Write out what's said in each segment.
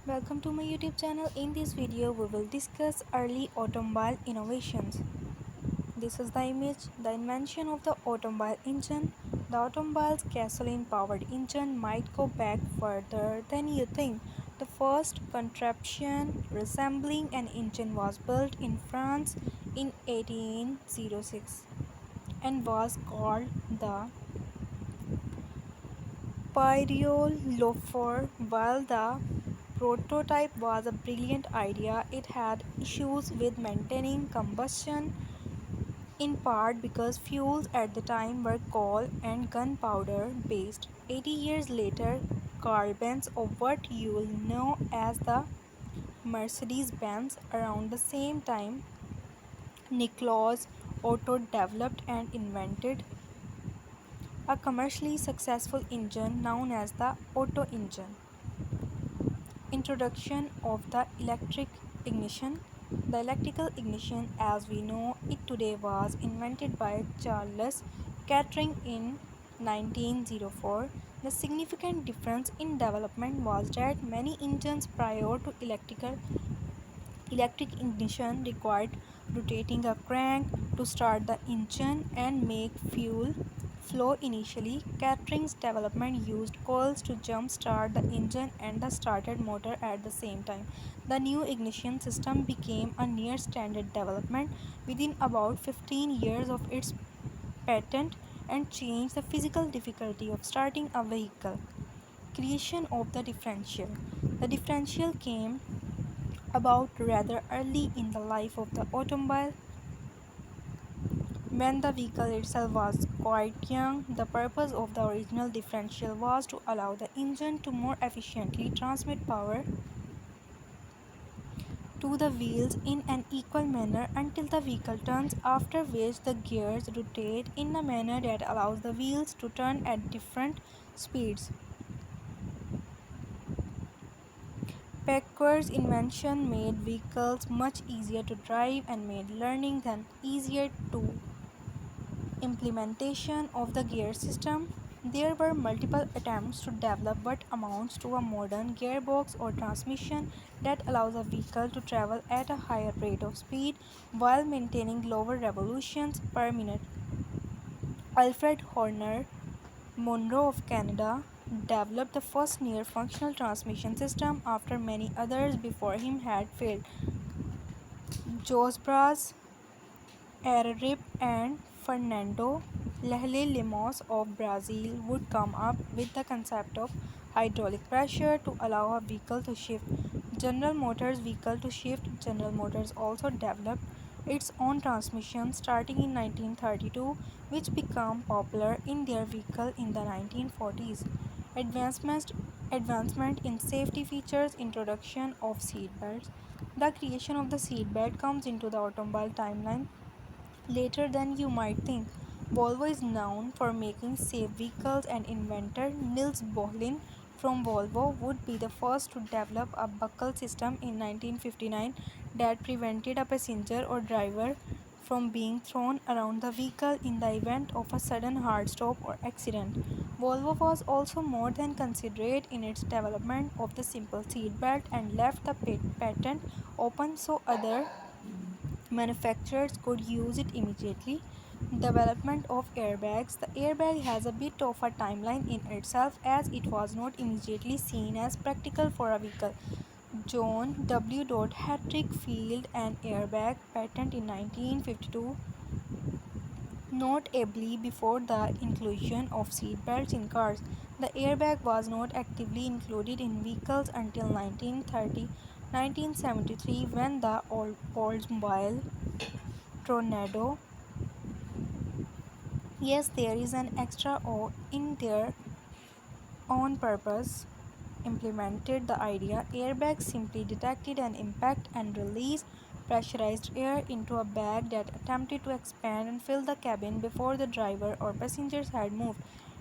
Welcome to my YouTube channel. In this video, we will discuss early automobile innovations. This is the image, the invention of the automobile engine. The automobile's gasoline-powered engine might go back further than you think. The first contraption resembling an engine was built in France in 1806 and was called the Pyreolophore. While the prototype was a brilliant idea, it had issues with maintaining combustion, in part because fuels at the time were coal and gunpowder based. 80 years later, Carl Benz, of what you will know as the Mercedes Benz, around the same time, Nicholas Otto developed and invented a commercially successful engine known as the Otto engine. Introduction of the electric ignition. The electrical ignition as we know it today was invented by Charles Kettering in 1904. The significant difference in development was that many engines prior to electric ignition required rotating a crank to start the engine and make fuel flow initially. Catering's development used coils to jump-start the engine and the started motor at the same time. The new ignition system became a near standard development within about 15 years of its patent and changed the physical difficulty of starting a vehicle. Creation of the differential. The differential came about rather early in the life of the automobile. When the vehicle itself was quite young, the purpose of the original differential was to allow the engine to more efficiently transmit power to the wheels in an equal manner until the vehicle turns, after which the gears rotate in a manner that allows the wheels to turn at different speeds. Packard's invention made vehicles much easier to drive and made learning them easier to implementation of the gear system. There were multiple attempts to develop what amounts to a modern gearbox or transmission that allows a vehicle to travel at a higher rate of speed while maintaining lower revolutions per minute. Alfred Horner Monroe of Canada developed the first near functional transmission system after many others before him had failed. Josbras Ararip and Fernando Lehle Lemos of Brazil would come up with the concept of hydraulic pressure to allow a vehicle to shift. General Motors vehicle to shift. General Motors also developed its own transmission starting in 1932, which became popular in their vehicle in the 1940s. Advancement, advancement in safety features, introduction of seat belts. The creation of the seat belt comes into the automobile timeline later than you might think. Volvo is known for making safe vehicles, and inventor Nils Bohlin from Volvo would be the first to develop a buckle system in 1959 that prevented a passenger or driver from being thrown around the vehicle in the event of a sudden hard stop or accident. Volvo was also more than considerate in its development of the simple seat belt and left the patent open so other manufacturers could use it immediately. Development of airbags. The airbag has a bit of a timeline in itself as it was not immediately seen as practical for a vehicle. John W. Hattrick filed an airbag patent in 1952, notably before the inclusion of seat belts in cars. The airbag was not actively included in vehicles until 1973 when the Oldsmobile Tornado. Yes, there is an extra O in there on purpose. Implemented the idea. Airbags simply detected an impact and released pressurized air into a bag that attempted to expand and fill the cabin before the driver or passengers had moved.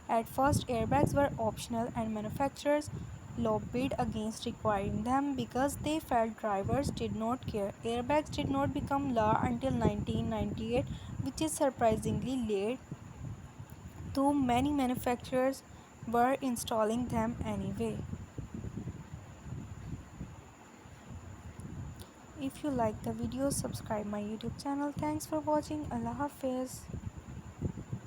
At first, airbags were optional and manufacturers lobbied against requiring them because they felt drivers did not care. Airbags did not become law until 1998, which is surprisingly late, though many manufacturers were installing them anyway. If you like the video, subscribe my YouTube channel. Thanks for watching. Allah Hafiz.